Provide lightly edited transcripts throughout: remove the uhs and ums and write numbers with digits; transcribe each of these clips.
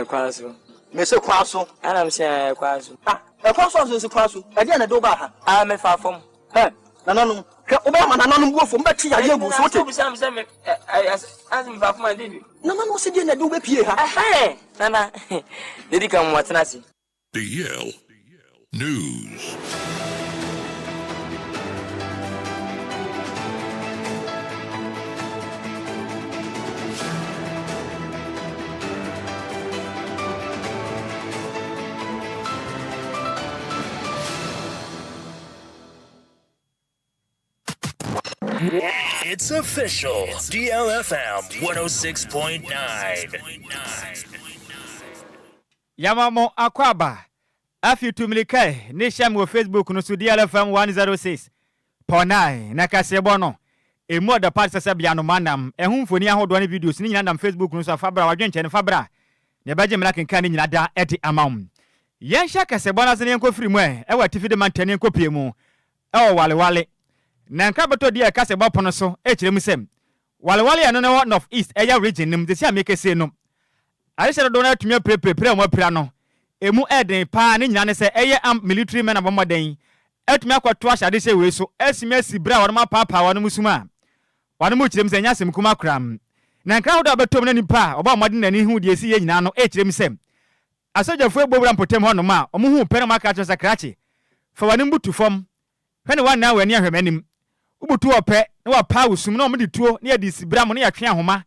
Kwaso. Mese Kwaso. And I'm saying Kwaso. Kwaso is Kwaso. Again, I do baha. I'm a far from her. No. Obama, no, go from Betty. I am some. I asked him for my debut. No man was sitting and do with here. Hey, Nana. Did he come what's nasty? DL News. It's official. DLFM 106.9. Yamamo Akwaba. Afi tumilike nisham wo Facebook no so DLFM 106.9 na kasebono. Emu da part sasa bia no manam. Ehun foni ahodo ne videos ni nyina nam Facebook no so afabra wadwenche ne fabra. Ne baje mra kenkan ni nyina da eti amam. Yensha kasebono se ne nkofiri mu e wa tifide mantane nkopie mu. E wale. Na nka beto dia kasebo pono so e kirem sem. Wale ya no na north east eya region nim de sia mekese no. Aisha do na tumia pre mo pra no. Emu eden pa ne nyina ne se eye military men abomoden. Etumi akwato ahade se we so esime sibra won ma papa won musuma. Won mu kirem se nya sem kuma kram. Na nka hodo betom na nipa oba modin na ni hu de esi ye nyina no e kirem sem. Asojafo egbobra mpotem hono ma omo hu pere maka cho sakrachi. Fa won butu fom. Hwe wan na wani ahwemanim. Ubutu ope na wa pa usum na omde tuo na yedi sibra mo na ya twe ahoma.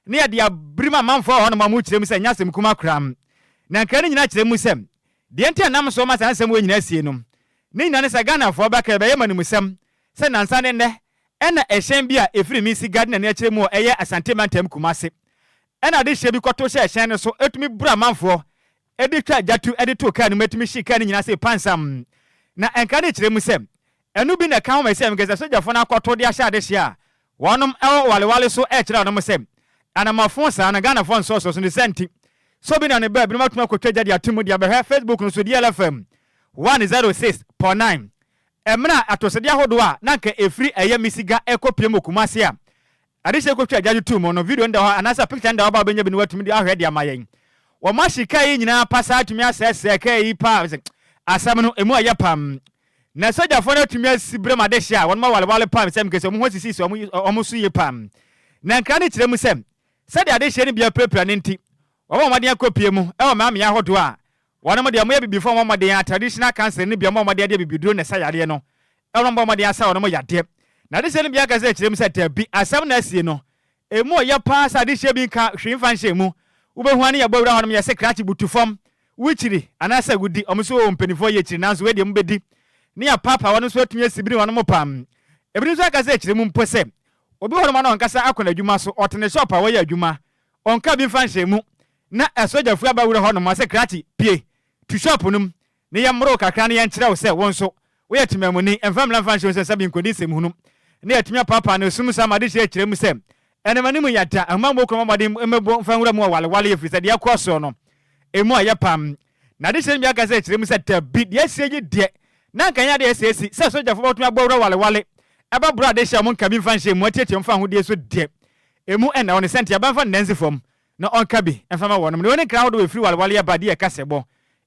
Na yedi abrima manfo hono ma mu kirem se nya sem kuma kram. Na nkane nyina kirem sem. De enti anam so ma sansem we nyina sie no. Ni nyina ne sa Ghana fo ba ka be yemanu sem. Se nansa ne ne ena ehyen bi a efiri mi si garden na kirem o eye asante mantem kumase. Ena de hye bi kwoto hye ehyen ne so etumi bura manfo. Edi twa jatu edi to ka no metumi shika ne nyina se pansam. Na nkane kirem sem. Enu bi na kan ma sem gese sojafo na kwoto de ahye ade hye a. Wonom ewo wale so e kira wonom sem. Anamafo sa na Ghana fo so ne senti. So bi na ne ba bi matuma kwotwa jadi atimu dia be Facebook no so DLFM 106.9. Emra atosede ahodo a na nka efri eye misiga ekopiem okumase a. Ade se kwotwa jadi tumu no video nda ho anasa picture nda oba benya bi no watumi dia ahwe dia mayen. Wo mashika yi nyina pasa atumi asese ka yi pa asam no emu ayapam. Na sojafo na atumi asibre made hia won ma wale pam sem kese omo hosisi so omo so ye pam. Na nka ne kirem sem. Sade ade hye ne bia prepare ne nti Omo made akopie mu e o ma me ahodo a wona mo de mo ya bibifo mo made traditional cancer ne bia mo made de bibiduro ne sayare no e wona mo made asa wona mo yade na de se ne bia ka se kirem se tabi asam na asie no emu ya pa sa de hye bi nka hwimfa nhye mu ubehu ane ya bowura hono me se krachi butufom wichiri anasa gudi omso o mpanifo ye chiri nanso we de mbedi ne ya papa wona so atumi asibiri wona mo pam ebiri so aka se kirem mpo se obi hono ma no nkasa akona adwuma so otene shop a wo ya adwuma onka bi fa nhye mu na asojafo abawure hono ma se krachi pie tu shop num ne yamro kakra ne yankire wo se won so wo yatimamuni enfamla fa nhye se sabi nkodi semhunum ne yatimya papa na sum sama de hye kirem se enemani mu yata amambo ko mamade emebo fanwura mu wale yefisa de akoso no emu ayapam na de hye aka se kirem se tabi de asieje de na kanya de asesi se sojafo botu abawura wale aba bra de hye mo nka bi fa nhye mu atietie mfa ho de so de emu ena woni senti aba fa nanzi fom na onka bi enfama wonom ne woni crowd we free wale ya bade e kasebo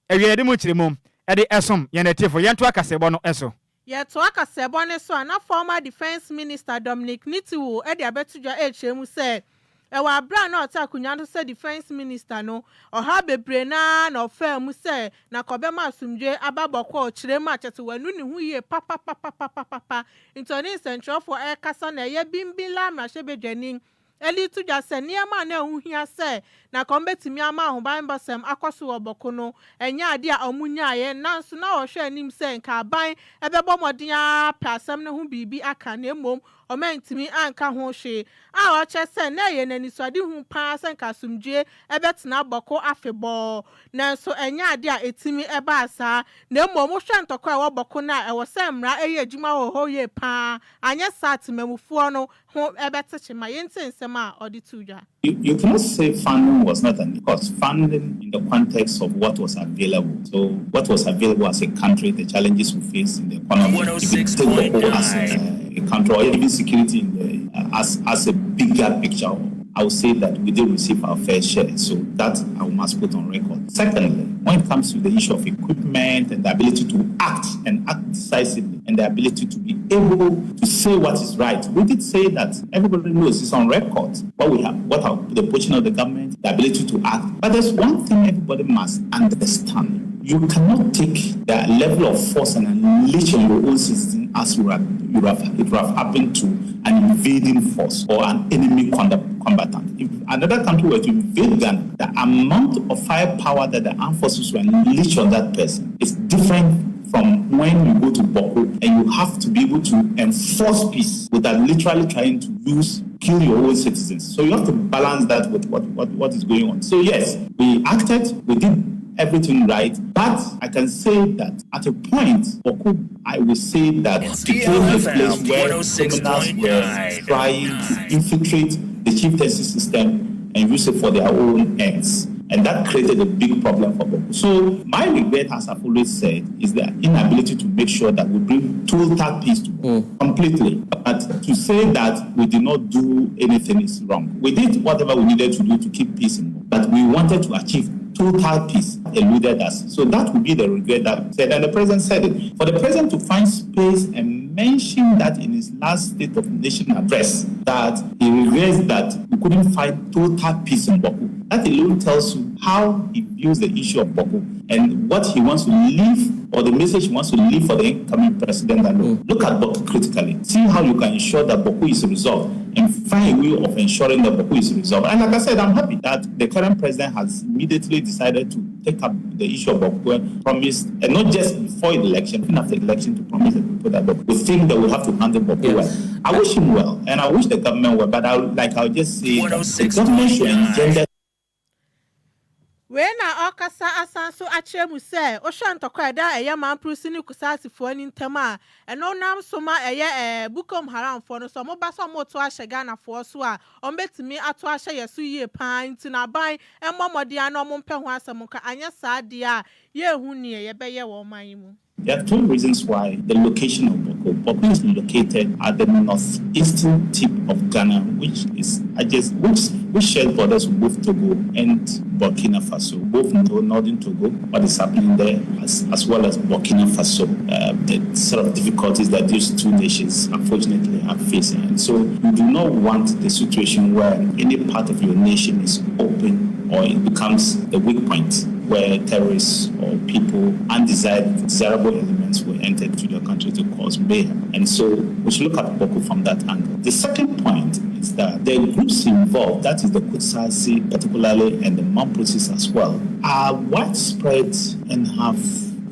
ewie de mu kirem e de esom ye na tiefo ye nto akasebo no eso ye to akasebo ne so na former defense minister Dominic Nitiwo e de abetudwa e chemu se e wa bra na ota akunya no se defense minister no oha bebre na ofam se na kobema asumdwe ababokọ kirem achete wanu ne hu ye papa intoni central for e kasa na ye bimbila ma shebedwani eli tuja se niema na ehuhia se na kombetimi ama ahoban basem akoso oboko no enya ade a omunya ye nanso na ohwe anim se nka aban ebebo modin a pasem ne ho bibi aka na emom omantimi anka ho hwe a oche se na ye naniswade hu pa se nka sumdwe ebetena aboko afebo nanso enya ade a etimi eba asa na emom hwe ntoko a oboko na ewo se mra eye adwuma ho ye pa anya satmamufuo no ho ebetechema yentensem a odituja. You cannot say funding was not an because funding in the context of what was available. So what was available as a country, the challenges we face in the economy, as a country, or even security in the, as a bigger picture, I would say that we did receive our fair share. So that I we must put on record. Secondly, when it comes to the issue of equipment and the ability to act and act decisively and the ability to be able to say what is right, we did say that everybody knows it's on record what we have, what are the position of the government, the ability to act. But there's one thing everybody must understand. You cannot take the level of force and unleash on your own citizen as it would have happened to an invading force or an enemy combatant. If another country were to invade Ghana, the amount of firepower that the armed forces will unleash on that person is different from when you go to Boko and you have to be able to enforce peace without literally trying to kill your own citizens. So you have to balance that with what is going on. So yes, we acted, we did everything right, but I can say that at a point, I will say that it became a place where criminals were trying to infiltrate the chieftaincy system and use it for their own ends. And that created a big problem for Boko. So my regret, as I've always said, is the inability to make sure that we bring total peace to completely. But to say that we did not do anything is wrong. We did whatever we needed to do to keep peace in Boko, but we wanted to achieve total peace eluded us. So that would be the regret that I said, and the president said it. For the president to find space and mention that in his last State of the Nation address, that he regrets that we couldn't find total peace in Boko. That alone tells you how he views the issue of Boko and what he wants to leave, or the message he wants to leave for the incoming president alone. Look at Boko critically. See how you can ensure that Boko is resolved and find a way of ensuring that Boko is resolved. And like I said, I'm happy that the current president has immediately decided to take up the issue of Boko and promised, and not just before the election, even after the election, to promise the people that we think that we have to handle Boko well. I wish him well, and I wish the government well, but I'll just say the government should engender. When Okasa Asanso Agyei say, Oshan Tokwada, a yaman Prusini Kusasi for an intema, and no nam soma a Bukom Haram for no some Basso Moto Ashagana for Swa, or bet me Atwasha Yasuye Pine, Tinabai, and Mamma Diano Mompehuasa Moka, Anya Sadia, ye Hunia, Yebaya or Maimu. There are two reasons why the location of Boko. Boko is located at the northeastern tip of Ghana, which shares borders with both Togo and Burkina Faso. Both northern Togo, what is happening there, as well as Burkina Faso. The sort of difficulties that these two nations, unfortunately, are facing. And so you do not want the situation where any part of your nation is open or it becomes the weak point where terrorists or people, undesirable elements were entered to your country to cause mayhem. And so we should look at Boko from that angle. The second point is that the groups involved, that is the Kutsasi particularly and the MiPROMO as well, are widespread and have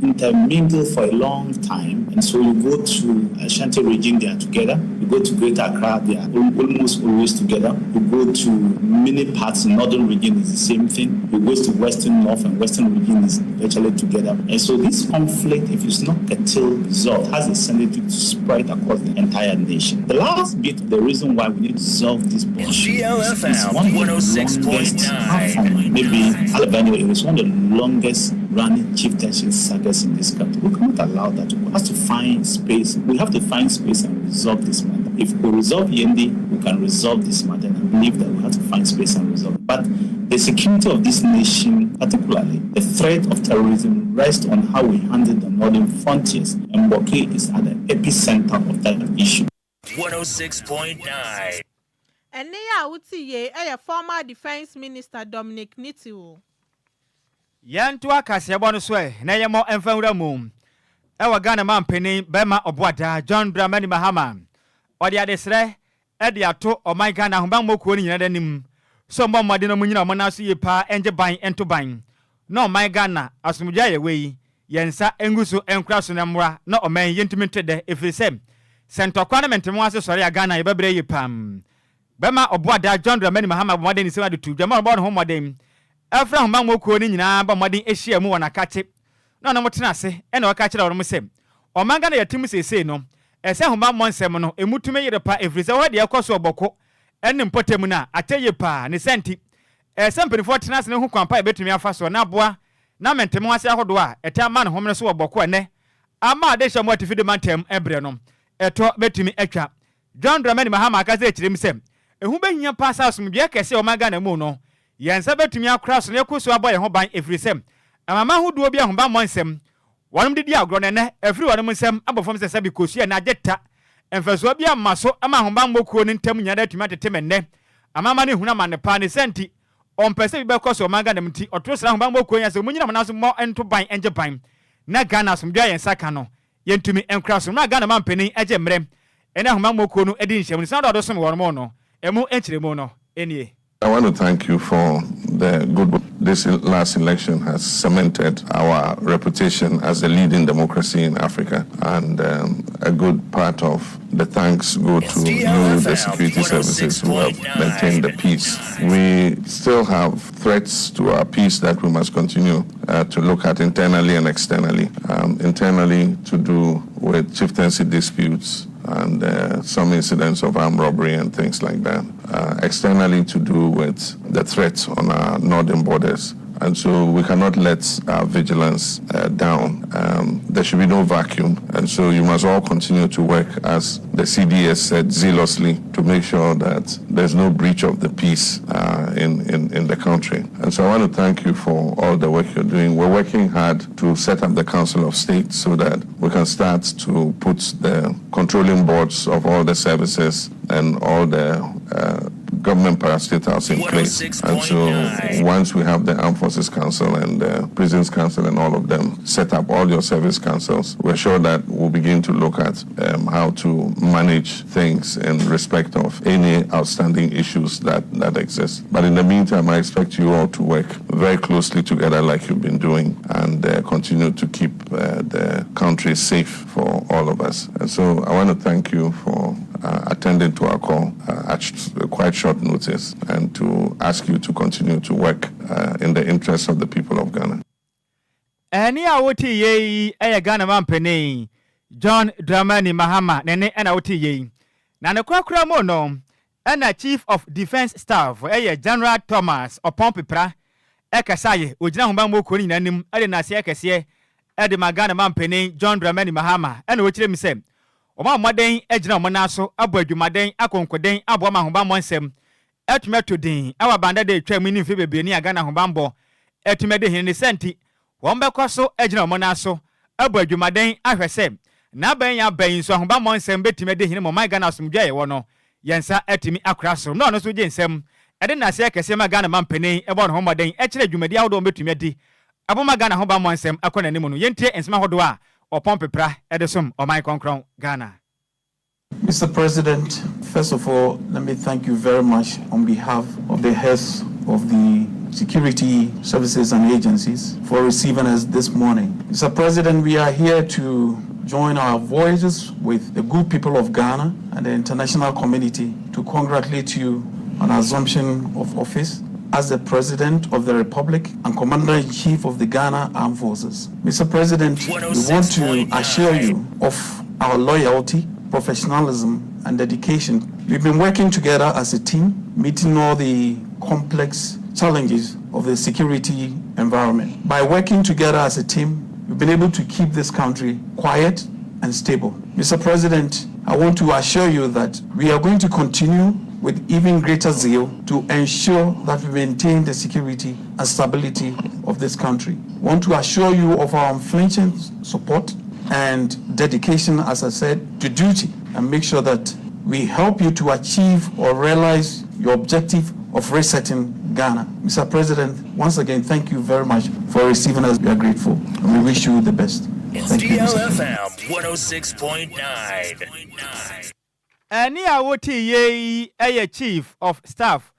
intermingled for a long time. And so you go to Ashanti region, they are together. You go to Greater Accra, they are almost always together. You go to many parts in northern region, is the same thing. You go to western north and western region is virtually together. And so this conflict, if it's not curtailed, resolved, has a tendency to spread across the entire nation. The last bit, the reason why we need to solve this issue is one of the longest, maybe Alabama, it was one of the longest running chieftaincy sagas in this country. We cannot allow that. We have to find space. We have to find space and resolve this matter. If we resolve Yendi, we can resolve this matter. And I believe that we have to find space and resolve it. But the security of this nation, particularly the threat of terrorism, rests on how we handle the northern frontiers. And Boko is at the epicenter of that issue. 106.9. And Nia Utiye, a former defense minister Dominic Nitiwo. Yantua Kasiabon Sway, Nayamo and Fouramum. Our Ghana man penny, Bema Obwata, John Dramani Mahama. Or the Adesre, Ediato, or my Ghana, Humbango Kuni, and him. Some more Madino Munina Monasi pa, and the buying and to buying. No, my Ghana, as Mujaya way, Yensa, Engusu, and Crassunamra, no man intimated if he said. Santo Quanament and was sorry, Ghana, Babre Pam. Bema Obwata, John Dramani Mahama, Modern is to Jamal born home Modem. Afra Humbango Kuni, but Modern Asia Mu and a catch it. No, no, what's say, and no catch it or Musem. Or Mangana, your team say no. A Sahuma Monsemono, a mutume the pa every so the Akoso Boko, and in Potemuna, I tell you pa, Nisenti. A something for Tinas no who compare between me first or Nabua, Namentemoasa Hodwa, a time man homeless or Bokwane. Ama de shall motivate the mantem, Ebrenom, a talk between me extra. John Dramani Mahama Kazet himself. A who been your pass house, Mujaka say, O Magana Mono. yensa betumi akra so ne koso aboye ho ban efrisem amama hodo bi ahomba monsem wonum didi agro ne efri wonum nsem abofom se bi kosu na ageta emfaso bi amaso ama ahomba mmokuo ne ntam nya da tumi atete ne amama ne huna manepa ne senti ompese bi bekoso manga ne mti otrosra ahomba mmokuo nya se munyina mnaso mo ento ban enje ban na Ghana somdwa yensa ka no yentumi enkra so na Ghana mampeni eje mrem ene ahomba mmokuo no edi nhyem ne san do so me wonum no emu enchiremu no enie. I want to thank you for the good work. This last election has cemented our reputation as a leading democracy in Africa, and a good part of the thanks go to you, the security services, who have maintained the peace. We still have threats to our peace that we must continue to look at internally and externally. Internally, to do with chieftaincy disputes and some incidents of armed robbery and things like that. Externally, to do with the threats on our northern borders. And so we cannot let our vigilance down. There should be no vacuum. And so you must all continue to work, as the CDS said, zealously to make sure that there's no breach of the peace in the country. And so I want to thank you for all the work you're doing. We're working hard to set up the Council of State so that we can start to put the controlling boards of all the services and all the government parastatals in place. And so once we have the Armed Forces Council and the Prisons Council and all of them set up, all your service councils, we're sure that we'll begin to look at how to manage things in respect of any outstanding issues that exist. But in the meantime, I expect you all to work very closely together like you've been doing and continue to keep the country safe for all of us. And so I want to thank you for attending to our call at quite short notice and to ask you to continue to work in the interests of the people of Ghana. Any awoti ye Ghana mampeni John Dramani Mahama nene ana awoti ye na ne kwakura mo no ana Chief of Defence Staff General Thomas Opompepra ekasaye ogina homba mo ko ni nanim ade na se ekese ade magana mampeni John Dramani Mahama ana wo kire mi se Oma moden ejina omonaso abo adwumaden akonkoden abo amahomba monsem etumeto din awa banda de twam ni mfe bebre ni aga na hombambo etumede hin ne senti wombekwaso ejina omonaso abo adwumaden ahwese na ban ya ban so ahomba monsem betumede hin mo man Ghana somdwa ye wono yensa etimi akraso no no so jensem ede na se kese ma Ghana mampeni ebo no homoden ekire adwumadi awodo betumedi aboma Ghana homba monsem akona nimu no yentie ensema hodo a Opompepra Edesum Omai Konkron Ghana. Mr. President, first of all, let me thank you very much on behalf of the heads of the security services and agencies for receiving us this morning. Mr. President, we are here to join our voices with the good people of Ghana and the international community to congratulate you on assumption of office as the President of the Republic and Commander-in-Chief of the Ghana Armed Forces. Mr. President, we want to assure you of our loyalty, professionalism, and dedication. We've been working together as a team, meeting all the complex challenges of the security environment. By working together as a team, we've been able to keep this country quiet and stable. Mr. President, I want to assure you that we are going to continue with even greater zeal to ensure that we maintain the security and stability of this country. I want to assure you of our unflinching support and dedication, as I said, to duty, and make sure that we help you to achieve or realize your objective of resetting Ghana. Mr. President, once again, thank you very much for receiving us. We are grateful, and we wish you the best. It's DLFM 106.9. Any awoti ye Chief of Staff,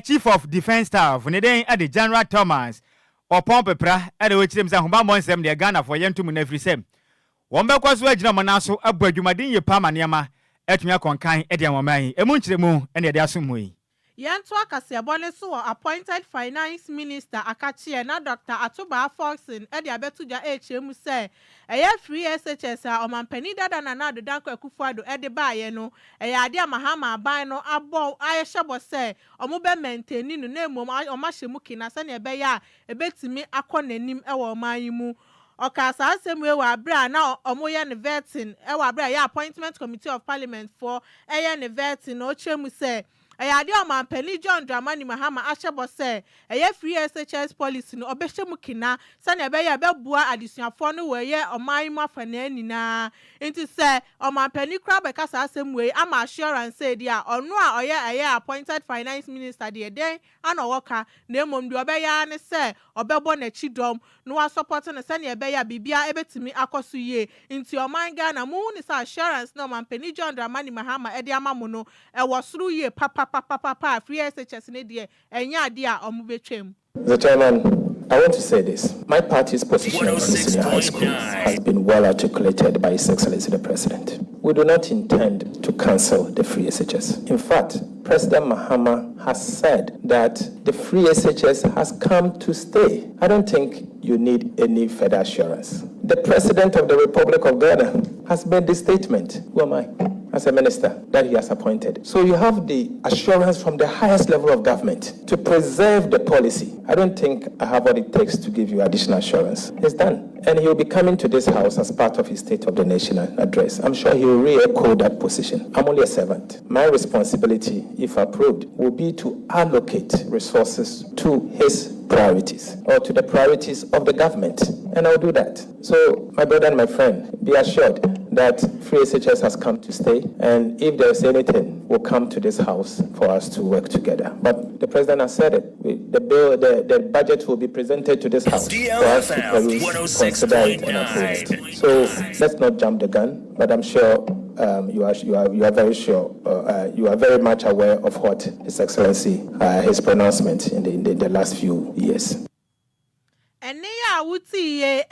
Chief of Defence Staff, ne den ade General Thomas Opompepra ade wo kirem sa homba monsem de Ghana for yentum na frisem. Wombekwaso agina monaso abu adwumadin ye pama niama etumi akonkan ade amoman emu nkiremu ene ade asommu yi. Yanto akasiabone so appointed finance minister akachie na Dr. Atuba Foxin edi abetuja HM say eye free SHS a omampani dada na nado danko Akufo-Addo edi baaye no eye ade amahama aban no abo ayehwebo say omo be maintain no na emom omahye mu kina se na ebe ya ebetimi akonanim ewo oman mu okasa asem wa abra na omoye ne vetting ewa abra ya appointment committee of parliament for eye ne vetting no chemu say ɛyɛ ade ɔmampani John Dramani Mahama ahyɛbɔ sɛ ɛyɛ free SHS policy no ɔbɛhyɛ mu kina sɛnea ɛbɛyɛ bɛboa adesuafoɔ no wɔyɛ ɔman mu afana nyinaa nti sɛ ɔmampani kora bɛkasa asɛm wei ama assurance edi a ɔno a ɛyɛ appointed finance minister deɛ den ana ɔwɔka na mmom deɛ ɔbɛyɛ ne sɛ ɔbɛbɔ n'akyi dɔm no wa support no sɛnea ɛbɛyɛ bibia ebetumi akɔ so yie nti ɔman Ghana mu ne sɛ assurance na ɔmampani John Dramani Mahama ɛde ama mu no ɛwɔ soro yie papa free SHS ne deɛ ɛnyɛ ade a ɔmo betwam. Mr. Chairman, I want to say this. My party's position on senior high school has been well articulated by His Excellency the President. We do not intend to cancel the free SHS. In fact, President Mahama has said that the free SHS has come to stay. I don't think you need any further assurance. The President of the Republic of Ghana has made this statement. Who am I? As a minister that he has appointed. So you have the assurance from the highest level of government to preserve the policy. I don't think I have what it takes to give you additional assurance. It's done. And he will be coming to this house as part of his State of the Nation address. I'm sure he will re-echo that position. I'm only a servant. My responsibility, if approved, will be to allocate resources to his priorities or to the priorities of the government. And I'll do that. So, my brother and my friend, be assured that free SHS has come to stay. And if there's anything, we'll come to this house for us to work together. But the president has said it. The budget will be presented to this house for us to peruse, consider it, and approve it. So let's not jump the gun. But I'm sure you are very sure. You are very much aware of what His Excellency, his pronouncement in the last few years. And ya wuti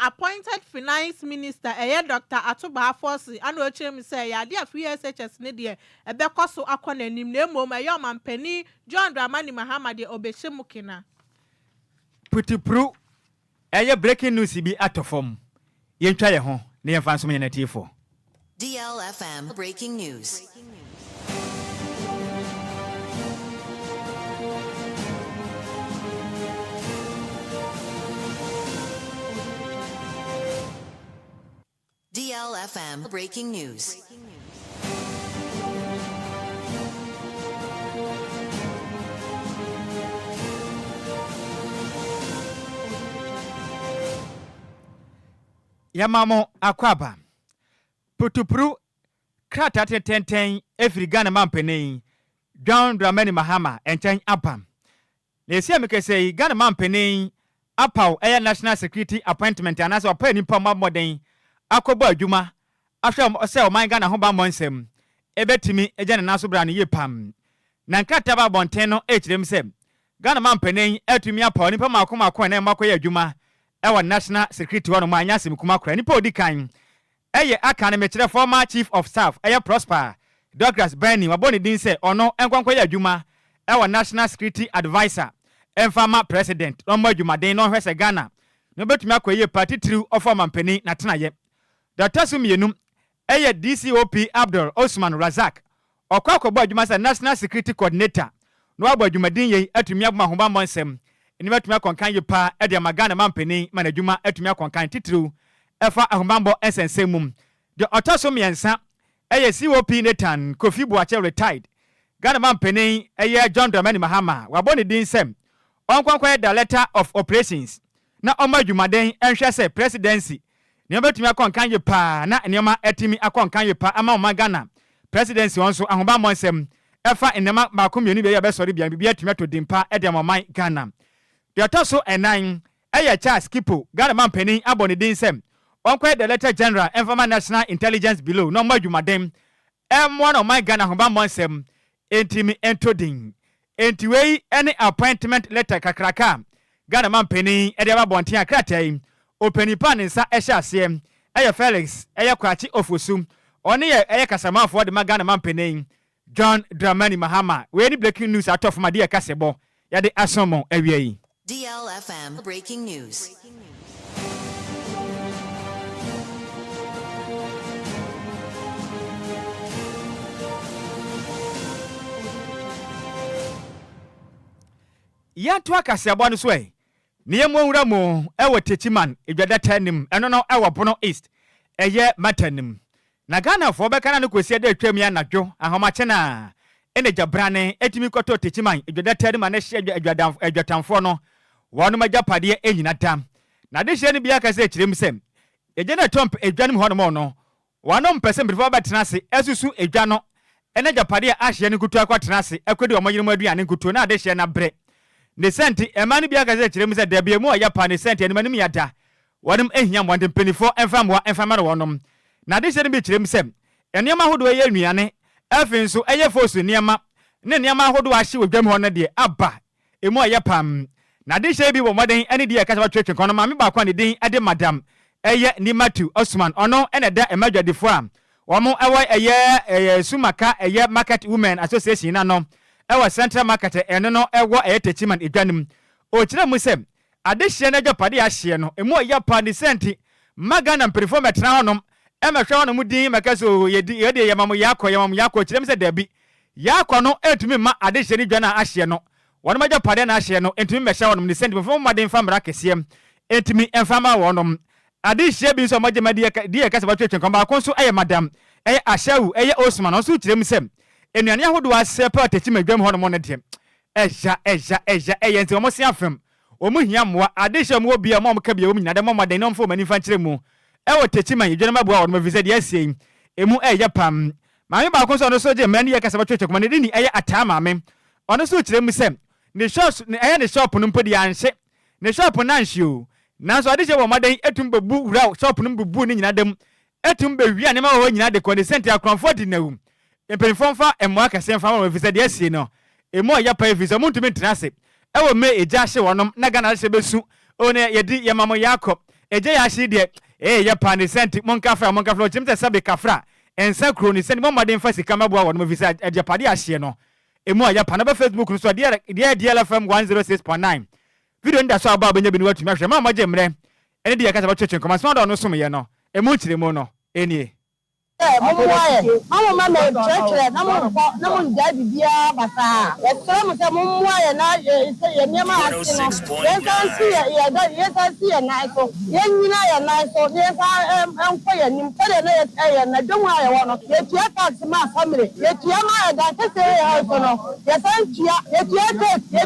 appointed finance minister Dr. Atuba Afosi anu ochem say ya dia free SHS ne de ebekoso akona nim na emom mampani John Dramani Mahama de obeshemukina putipru breaking news bi atofom yentwa ye ho ne yemfa nso me natifo DLFM breaking news. DLFM breaking news. Yamamo akwaba putupru krata tenten efiri Ghana mampeni John Dramani Mahama enchen apam na esi amekese Ghana mampeni apaw national security appointment anaso apa nipa mamoden akobo adwuma ahwe se o man Ghana ho ba monsem ebetimi eje ne naso bra no ye pam na nkrata ba bonten no echirem se Ghana mampeni atumi apaw nipa makoma na makoye adwuma ewa national security wono manya sem kuma kra nipa odikan aka na mekire former chief of staff Prosper Douglas Benny waboni din se ono enkwankoye adwuma ewa national security advisor former president no adwuma den no hwese Ghana no betumi akoye party true of mampeni na tenaye Dr. Sumienum DCOP Abdul Osman Razak okwakobo adwuma se national security coordinator no abo adwuma din ye atumi agma hoba monsem ni betumi akonkan ye pa e de magana mampeni manadwuma atumi akonkan titru efa ahomambo esensemmum de otosomiensa COP Nathan Kofi Boache retired Ghana mampeni John Dramani Mahama waboni din sem onkwankwa the letter of operations na omadwumaden enhwe se presidency ni betumi akonkan ye pa na enema etimi akonkan ye pa ama Ghana presidency onso ahomambo ensem efa enema makomienu be besori bia atumi to dimpa e de amaman Ghana de otoso enan Charles Kipo Ghana mampeni aboni din sem onkwa the letter general informal national intelligence below no madwumadem one of my Ghana hoba monsem entimi entodin entiwei any appointment letter kakraka Ghana mampeni e de babonten akratai openipa ne nsa ehye asem Felix kwachi ofosu oni kasamafo de Ghana mampeni John Dramani Mahama we ni breaking news atof ma de kasebo ya de asomo awiei DLFM breaking news. Yantu akasiabo no so ne yemwura mo techiman edwadata nim eno no Bono East matanim na Ghana fo beka na no kwesi de atwam ya nadwo ahomache na ene jabrane etimi koto techiman edwada tade ma na hye edwatamfo no wono magyapade enyina dam na de hye ne bia ka se kirem sem ejena tomp edwanim ho no mo no wono mpese mbirfo batenase esusu edwa no ene japade ahye ne kutu akwatenase ekodi omoyirem aduane kutu na de hye na bre ne senti emane bia ka se kirem se de bia mu oyapa ne senti ene manim yada wonom ehia mwande penifo enfama no wonom na de hye ne bi kirem sem enema hodo ye nuane afin so eye fosu niema ne niema hodo ahye wodwam ho no de aba emu aye pam na de hye bi wo moden ene de kasa twetwe kono ma me ba kwa ne din ade madam eye ni Matu Osman ono ene da emadwadefo a womo ewo eye Sumaka eye Market Women Association na no ewo Central Market ene no ewo eye techiman edwanim o kire mu sem ade hye na japade ahye no emu aye pa ne senti magana perform metna honom emehwe wono mu din makaso yedi yamam yakọ kire mu se dabi yakọ no etumi ma ade hye ne dwana ahye no wono majapade na ahye no etumi mehwe wonom ne senti perform maden famra kesiem etumi enfama wonom ade hye bi so majamadi die kasa batwetwe komba konso eye madam eye Ashawu eye Osman onso kire mu sem enuane ahodo asepa techi madwam hono mo ne de eja eye nti omo se afem omo hia moa ade hye mo bia mo ka bia omo nyina de mo maden no mfo mani fa kire mu ewo techi man edwene maboa wono mavise de asien emu eye pam maame ba konso ono so je mani ye kasa batwetwe komba ne de ni eye atama me ono so kire mu sem ne shop ne eye ne shop no mpodi anhye ne shop na anhye o nanso ade hye wo maden etum bebu wura shop no bebu ni nyina dem etum be wi anema wo nyina de condescent akronfo di nawu empenfonfa emo akase mfa wo visa de asie no emo ya pa visa muntu mentrase ewo me eja hye wonom na Ghana hye besu one yedi yamamo yakọ eje ya hye de ya pa ne sent monkafra chimte sabe kafra ensa kro ni sent mo maden fa sika maboa wonom visa ajapade ahye no emo ya pa na ba Facebook no so de DLFM 106.9 video nda so aba benya binu watumi ahwe ma maje mre ene de yakasa ba twetwe koma so da no som ye no emu kire mu no enie mama church na mo nja bibia basa yesra mo se mo muaye na ye nyema asino yesansi ye na so ye nyina ye na so ye fa enko ye nim pere na ye na dwom aye wono ye tua tax ma family ye tua ma ye da kese ye so no ye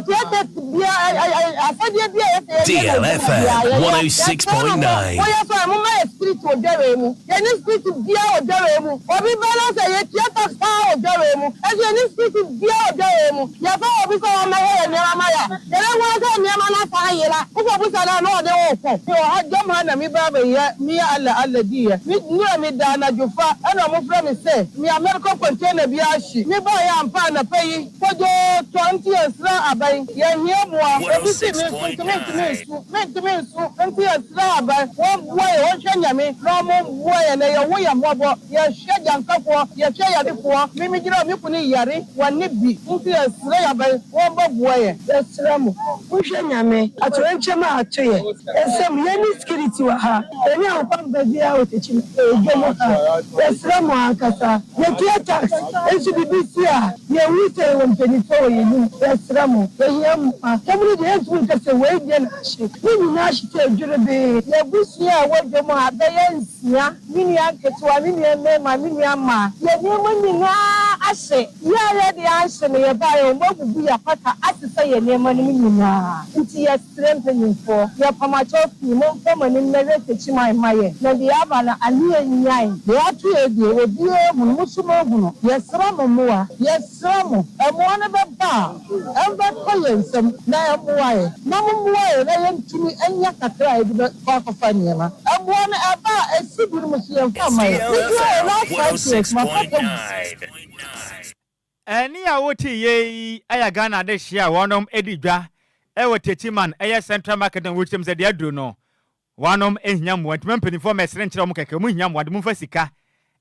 tua bia afodie bia ye DLFM 106.9 wo ye so mo ma spirit odewe mu ye ni spirit bia odewe mu obi balance ye theater star odewe eje ni speak bia odewe mu ye fa obi so ma he ne ma ya ye le wa so ne ma na fa yela ko bu sa na no de wo ko yo ha jama na mi ba be ye mi alla diye mi da na jufa ana mo fra mi se mi America container bia shi mi ba ya ampa na pay kojo 20 years ra abai ye hie moa obi si mi su 20 years ra abai wo boy wo hwanyame no mo boy na ye wo ya mobo ye hwagya nkafo ye hwe yadefo mi gira mi kuni yare wani bi nti esre ya bai wo bo boye esre mu wo hwanyame atorenche ma atoye esem ye ni security wa ha eni akwan bia o techi edwom ha esre mu akasa ye tia tax ensu BBC a ye wite wo mpenifo ye ni esre mu ye yam kamri de ensu nkase we je na hye ni na hye te dwure be ye busia wo dwom ha da ye nsia ni aketewa ni ma ni ama ye ni mo nyina ahye ye de ahye ne ye ba ye mo gugu ya pata asese ye ne ma ni nyina nti ye strength ni fo ye pamacho fi mo fo ni mere techi mai na de aba na ani nyai de atu e de obi e mu musumo guno ye sra mo moa ye sra mo e mo ne be ba e be ko ye nsem na e mo aye na mo mo aye na ye ntumi anya kakra e be kwa fa niema e mo ne e ba e siburu mo ye fa mai Eni a woti ye aya Ghana de hia wonom edidwa ewo techiman eye Central Market and Williams de adro no wonom ehia mo antime mpanifo mesere nkyere mo keke mo hia mo ade mo fa sika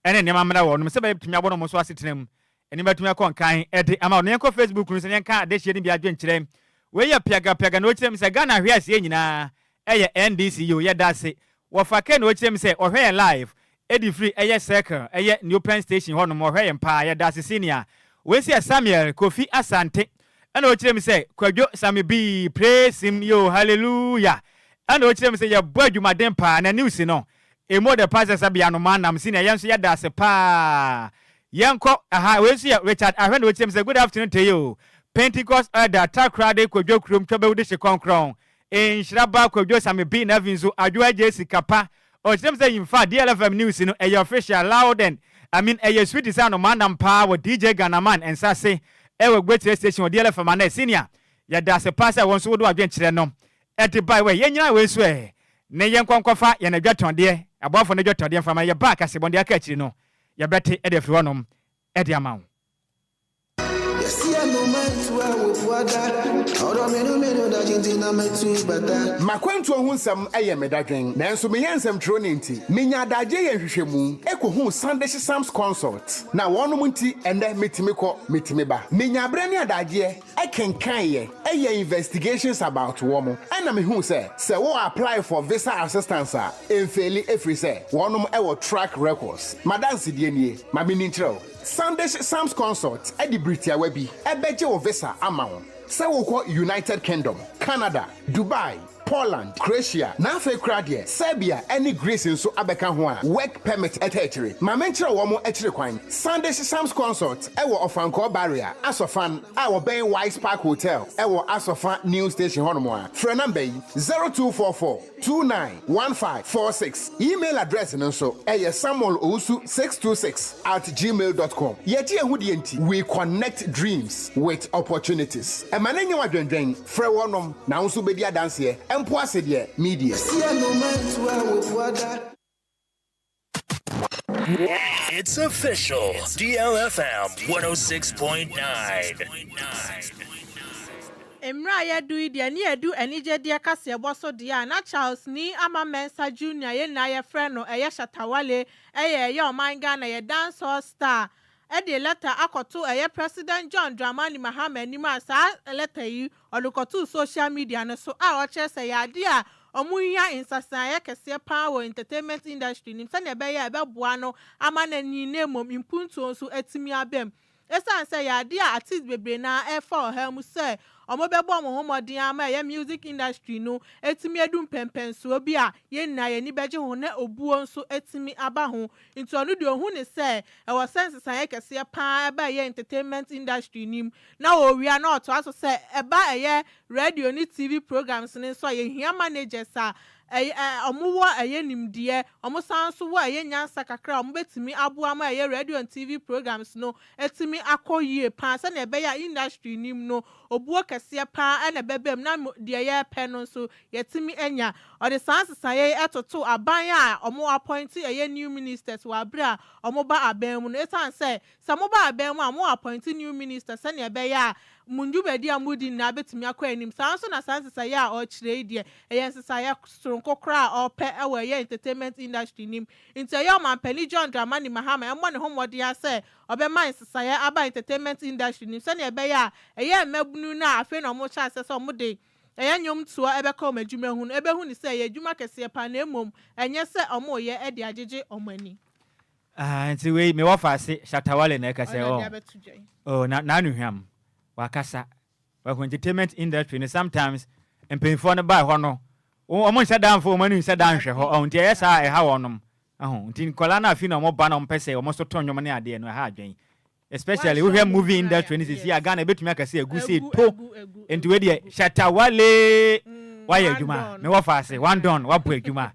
ene ne mamra wonom se ba betumi abono mo so asetenam eni betumi akonkan ede ama no yenko Facebook no se yenka ade hia ni bi adwe nkyere we ye piaga no kyerem se Ghana hwe ase nyina eye NDCU ye dase wo fa ke no kyerem se ohwe live edi free eye circle eye new pen station hono mo hwe mpa ye dase senior we see Samuel Kofi Asante ana o kyerem se Kwadwo Sammy B praise him yo hallelujah ana o kyerem se ye boadwumaden pa na news no emo de pastor sabia no manam senior ye nso ye dase pa Yanko, aha, we see Richard. I heard with him say good afternoon to you. Pentecost Elder Takrade Kwadwo Krum Tobe Udishi Konkron. Nhyiraba Kwadwo Sammy Adwoa Agyei Sikapa. Or them say in fact DLFM news a official loud and a sweet sound of man power with DJ Ghanaian and Sassy. Ewe great station with DLFM and senior. Ya that's a passer wants to do against no. At the byway, yenya we swear. Ne yankwafa ya na dwaton de. Abofo ne dwaton de from your back as bondia catch no. Ya bete e de fronom e de amaw. Makwantu ohunsam eye medadwen nanso meyansam tronenti menya adagye ye hwehwemu ekohu Sunday Sam's consult na wonom nti ende metimi ba menya brani adagye ekenkan ye eye investigations about womo ana mehu se wo apply for visa assistance a emfeli efri se wonom ewo track records madansi die nie mabini ntreo Sunday Sam's consult edi Britia webi ebeje wo visa amawo se wo ko United Kingdom, Canada, Dubai, Poland, Croatia, Nafe Kradie, Serbia, any Greece in so abeka ho a work permit etechere. Ma menchire wo mo echire kwan. Sunday Sam's consult ewo Ofanko barrier, Asofan, our Ben Wise Park Hotel, ewo Asofan New Station hono mo a. Phone number 0244 291546. Email address nso samuel626@gmail.com. Yeti ehudi enti, we connect dreams with opportunities. E manenye wadwendwen, frɛ wonom na nso bedi adanse media. It's official. DLFM 106.9. Emra ya du idi ni edu enije dia kase eboso dia na Charles ni ama Mensa Junior ye na ye friend no eye Shatawale eye Oman na ye dancehall star. The letter akoto eye President John Dramani Mahama ni ma sa letter yi olukoto social media no so a o che say ya dia omuhia insasan ye kese power entertainment industry nim se ne be ya beboa no ama na ni nemom impuntu so atimi abem esan say ya dia artist bebre na e for helm say omobebo mo homodin ama ye music industry no etimi edum pempenso bi a ye na ye ni beje ho na obuo nso etimi aba ho nti onu de ohu ne se e wo sense san ye kese pa ba ye entertainment industry nim na owia na oto aso se e ba ye radio ni TV programs ne so ye hia managers a omuwo eye nimdie omusanso wo eye nyansa kakra omubetimi aboa ma eye radio and TV programs no etimi akoyie pa se na ebe ya industry nim no obuo kese pa na bebem na de ye pe no so yetimi enya ode sansa ye etoto aban a omo appoint eye new ministers wa bra omo ba aban mu no esan se samo ba aban mu amo appoint new ministers se na ebe ya munju bedi amudi na betimi akọ anim sanso na sansa ya o kire die eye sansa ya nkokra ope ewe ye entertainment industry nim nti ye omanpani John Dramani Mahama emmo ne homode ya se obema nsesa ya aba entertainment industry nim se na ebe ya eye mabunu na afi na omo cha se omode eye nyom tuo ebe ka omadwuma hu ebe hu ni se ye adwuma kese pa na emom enye se omo ye ede agege omani nti we me wafa se Shatawale na ka se na nuham wakasa wa entertainment industry ni sometimes empemfo no ba ho no omo nsa dan fo omo ni nsa dan hwe ho nti yesa e ha wonom nti nkola na afi na omo ba na ompese omo so tonwom ne ade no ha adwen especially we hear movie industry ni sisi aga na betumi akase agusi to nti we de Shatawale why adwuma me wafa se one don wapo adwuma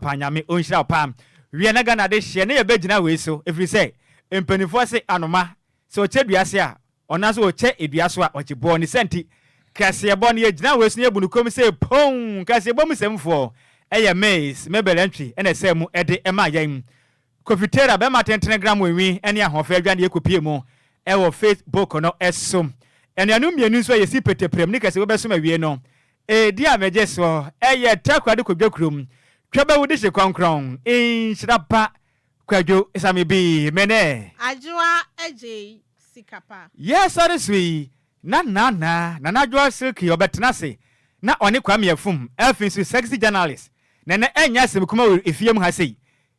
pa nya me onhira pam we na Ghana de hye na ye begina we so every say empanifo se anoma so cheduase a onaso o che eduaso a ochebo ni senti kasebo ne yegina wesu ne ebunukom se pon kasebo musemfo eye maize mebelentry ene se mu ede ema yan kofitera be ma 10 gram wenwi ene ahofa adwane ekopie mu e wo Facebook no esom ene anu mienu so yesi peteprem ni kasebo besom awie no di ameje so eye takwade kodwakrum twaba wudi se konkron Nhyiraba Kwadwo Sammy bi mene Adwoa Agyei Sikapa. Yes, sorry. Na Adwoa Silky obetenase na oni kwame yafum elfinsu sexy journalist na enya semkuma efiem ha sei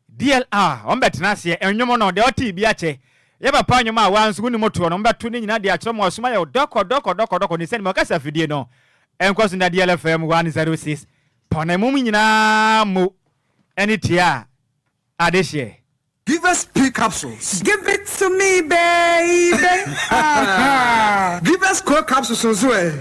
DLR on betenase enwomo no de oti bi ache ye papa nwoma wansu ni moto no mbeto ni nyina de akyerem osoma ye doko ni send makasa fidie no Enquires na DLFM 106 pona mum nyina mo enitia adehye Give us P capsules. Give it to me, baby. Give us core capsules as well.